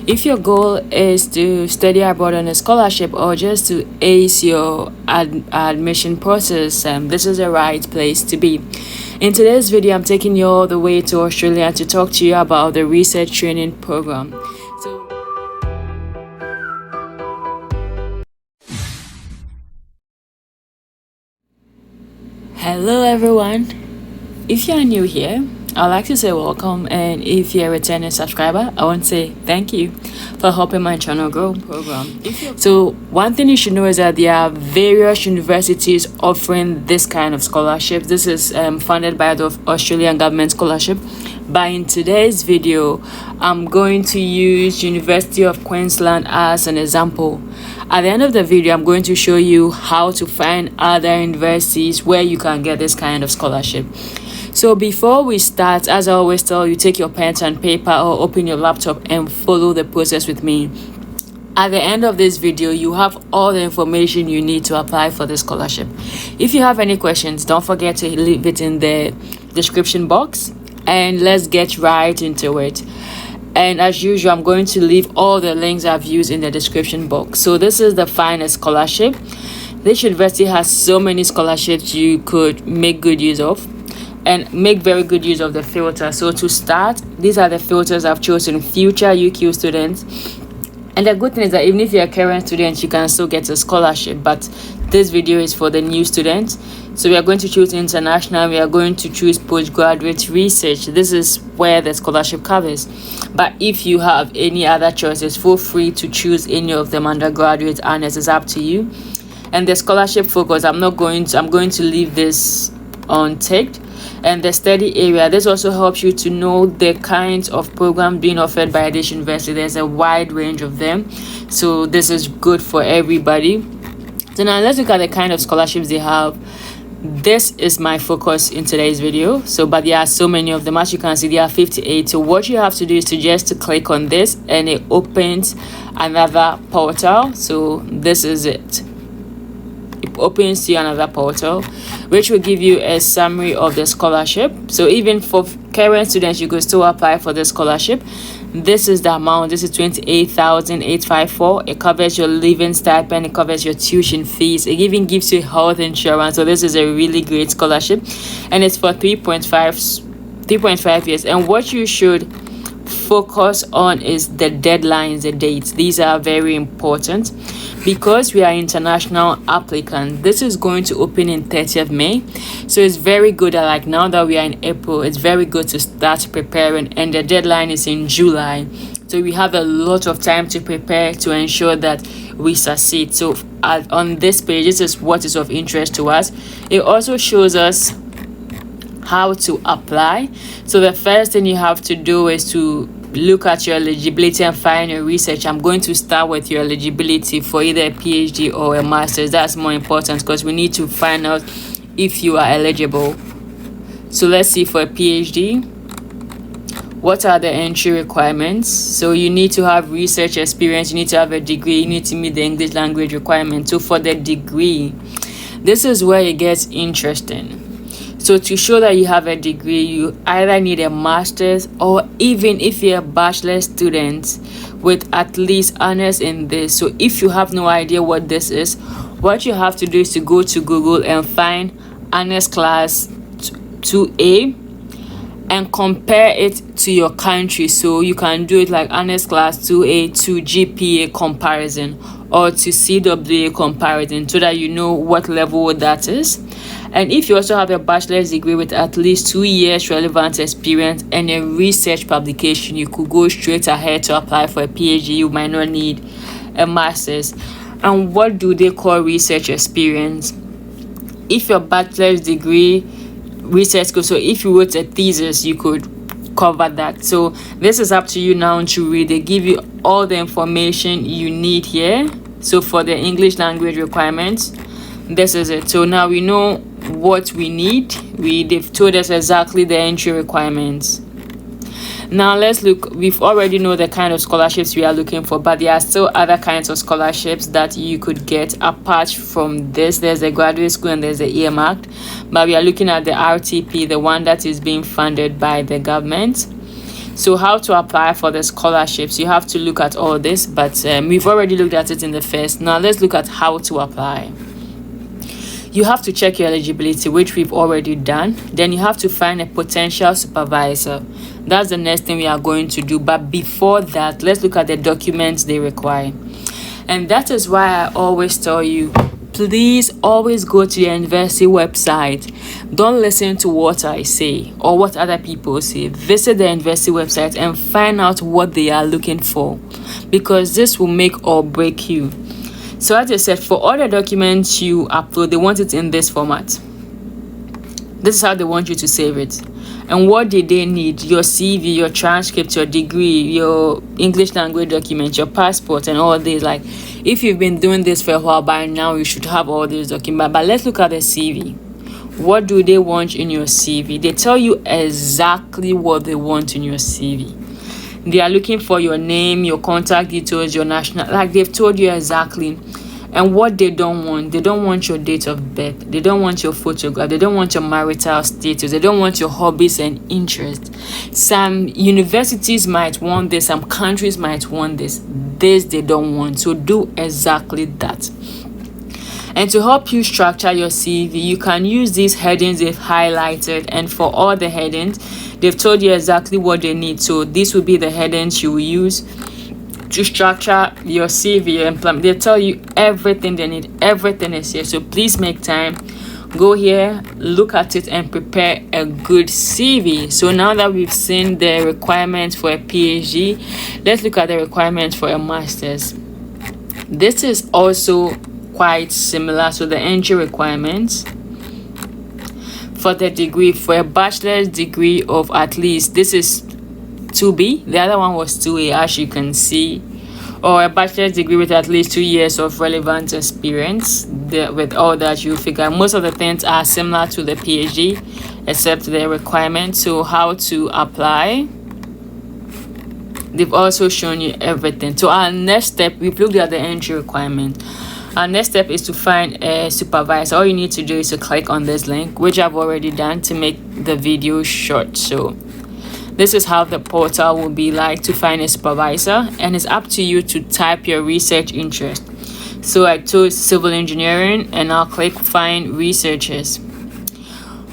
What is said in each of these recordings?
If your goal is to study abroad on a scholarship or just to ace your admission process, this is the right place to be. In today's video, I'm taking you all the way to Australia to talk to you about the research training program. Hello everyone. If you are new here, I'd like to say welcome, and if you're a returning subscriber, I want to say thank you for helping my channel grow program. So one thing you should know is that there are various universities offering this kind of scholarships. This is funded by the Australian government scholarship. But in today's video, I'm going to use University of Queensland as an example. At the end of the video, I'm going to show you how to find other universities where you can get this kind of scholarship. So before we start, as I always tell you, take your pen and paper or open your laptop and follow the process with me. At the end of this video, you have all the information you need to apply for the scholarship. If you have any questions, don't forget to leave it in the description box, and let's get right into it. And as usual, I'm going to leave all the links I've used in the description box. So this is the finest scholarship. This university has so many scholarships you could make good use of, and make very good use of the filter. So to start, these are the filters I've chosen: future UQ students. And the good thing is that even if you're a current student, you can still get a scholarship, but this video is for the new students. So we are going to choose international, we are going to choose postgraduate research. This is where the scholarship covers. But if you have any other choices, feel free to choose any of them, undergraduate, honors, it's up to you. And the scholarship focus, I'm going to leave this unticked. And the study area, this also helps you to know the kinds of programs being offered by this university. There's a wide range of them, so this is good for everybody. So now let's look at the kind of scholarships they have. This is my focus in today's video, but there are so many of them. As you can see, there are 58. So what you have to do is to click on this, and it opens another portal. So this is it. It opens to another portal, which will give you a summary of the scholarship. So even for current students, you could still apply for the scholarship. This is the amount. This is 28,854. It covers your living stipend, it covers your tuition fees, it even gives you health insurance. So this is a really great scholarship, and it's for 3.5 years. And what you should focus on is the deadlines, the dates. These are very important because we are international applicants. This is going to open in 30th May, so it's very good that, like, now that we are in April, it's very good to start preparing, and the deadline is in July, so we have a lot of time to prepare to ensure that we succeed. So on this page, this is what is of interest to us. It also shows us how to apply. So the first thing you have to do is to look at your eligibility and find your research. I'm going to start with your eligibility for either a PhD or a master's. That's more important because we need to find out if you are eligible. So let's see, for a PhD, what are the entry requirements? So you need to have research experience, you need to have a degree, you need to meet the English language requirement. So for the degree, this is where it gets interesting. So to show that you have a degree, you either need a master's, or even if you're a bachelor student with at least honors in this. So if you have no idea what this is, what you have to do is to go to Google and find honors class 2A and compare it to your country. So you can do it like honors class 2A to GPA comparison or to CWA comparison, so that you know what level that is. And if you also have a bachelor's degree with at least 2 years relevant experience and a research publication, you could go straight ahead to apply for a PhD. You might not need a master's. And what do they call research experience? If your bachelor's degree research, so if you wrote a thesis, you could cover that. So this is up to you now to read. They give you all the information you need here. So for the English language requirements, this is it. So now we know what we need. They've told us exactly the entry requirements. Now let's look. We've already know the kind of scholarships we are looking for, but there are still other kinds of scholarships that you could get apart from this. There's a graduate school and there's the earmarked, but we are looking at the RTP, the one that is being funded by the government. So how to apply for the scholarships, you have to look at all this, but we've already looked at it in the first. Now let's look at how to apply. You have to check your eligibility, which we've already done. Then you have to find a potential supervisor. That's the next thing we are going to do. But before that, let's look at the documents they require. And that is why I always tell you, please always go to the university website. Don't listen to what I say or what other people say. Visit the university website and find out what they are looking for, because this will make or break you. So as I said, for all the documents you upload, they want it in this format. This is how they want you to save it. And what did they need? Your CV, your transcript, your degree, your English language document, your passport, and all this. Like, if you've been doing this for a while, by now you should have all these documents. But let's look at the CV. What do they want in your CV? They tell you exactly what they want in your CV. They are looking for your name, your contact details, your national, like they've told you exactly. And what they don't want your date of birth. They don't want your photograph. They don't want your marital status. They don't want your hobbies and interests. Some universities might want this. Some countries might want this. This they don't want. So do exactly that. And to help you structure your CV, you can use these headings they've highlighted. And for all the headings, they've told you exactly what they need. So these will be the headings you will use to structure your CV and they tell you everything they need. Everything is here. So please make time. Go here, look at it, and prepare a good CV. So now that we've seen the requirements for a PhD, let's look at the requirements for a master's. This is also quite similar. So the entry requirements for the degree, for a bachelor's degree of at least, this is 2B, the other one was 2A, as you can see, or a bachelor's degree with at least 2 years of relevant experience. With all that, you figure most of the things are similar to the PhD except the requirements. So how to apply, they've also shown you everything. So our next step, we've looked at the entry requirement. Our next step is to find a supervisor. All you need to do is to click on this link, which I've already done to make the video short. So this is how the portal will be like to find a supervisor, and it's up to you to type your research interest. So I chose civil engineering and I'll click find researchers.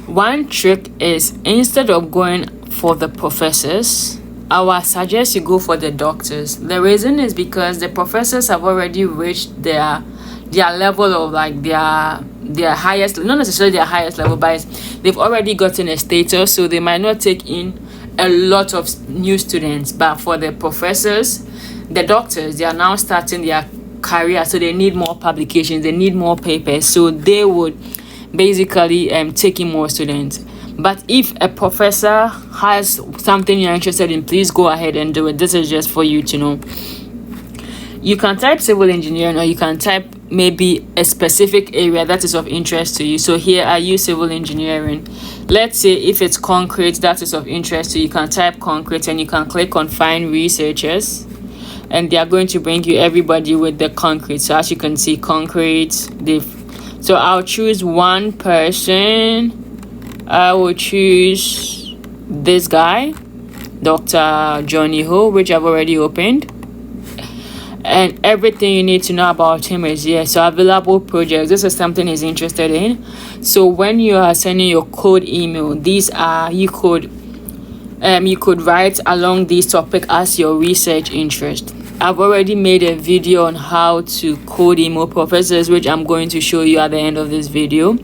One trick is, instead of going for the professors, I would suggest you go for the doctors. The reason is because the professors have already reached their level of like their highest, not necessarily their highest level, but they've already gotten a status, so they might not take in a lot of new students. But for the professors, the doctors, they are now starting their career, so they need more publications, they need more papers, so they would basically take in more students. But if a professor has something you're interested in, please go ahead and do it. This is just for you to know. You can type civil engineering, or you can type maybe a specific area that is of interest to you. So here I use civil engineering. Let's say if it's concrete that is of interest to you, you can type concrete and you can click on find researchers, and they are going to bring you everybody with the concrete. So as you can see, concrete, so I'll choose one person. I will choose this guy, Dr. Johnny Ho, which I've already opened. And everything you need to know about him is here. So available projects, this is something he's interested in. So when you are sending your code email, these are, you could write along this topic as your research interest. I've already made a video on how to code email professors, which I'm going to show you at the end of this video.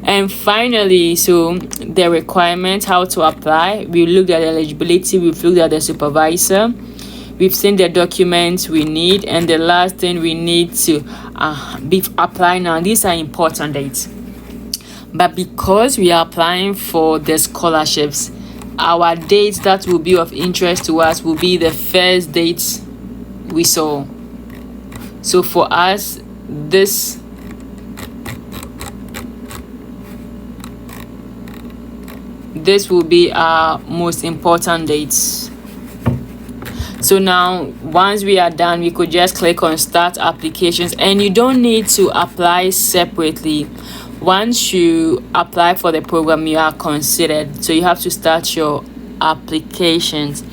And finally, so the requirements, how to apply. We looked at eligibility, we've looked at the supervisor, we've seen the documents we need, and the last thing we need to be applying now. These are important dates, but because we are applying for the scholarships, our dates that will be of interest to us will be the first dates we saw. So for us, this will be our most important dates. So now once we are done, we could just click on start applications, and you don't need to apply separately. Once you apply for the program, you are considered, so you have to start your applications.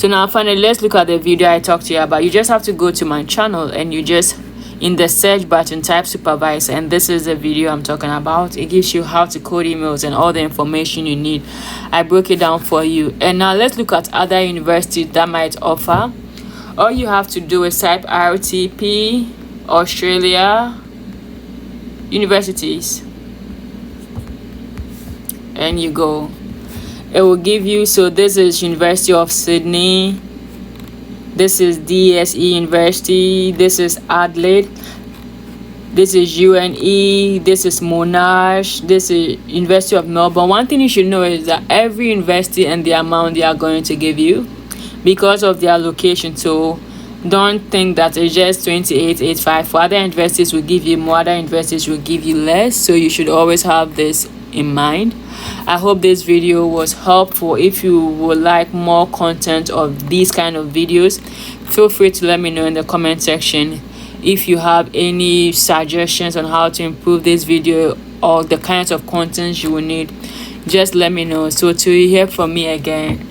So now finally, let's look at the video I talked to you about. You just have to go to my channel and you just in the search button type supervisor, and this is the video I'm talking about. It gives you how to code emails and all the information you need. I broke it down for you. And now let's look at other universities that might offer. All you have to do is type RTP Australia universities and you go. It will give you, so this is University of Sydney, this is DSE University, this is Adelaide, this is UNE, this is Monash, this is University of Melbourne. One thing you should know is that every university and the amount they are going to give you because of their location. So don't think that it's just 28.85. For other universities will give you more, other universities will give you less, so you should always have this in mind. I hope this video was helpful. If you would like more content of these kind of videos, feel free to let me know in the comment section. If you have any suggestions on how to improve this video or the kinds of content you will need, just let me know. So till you hear from me again,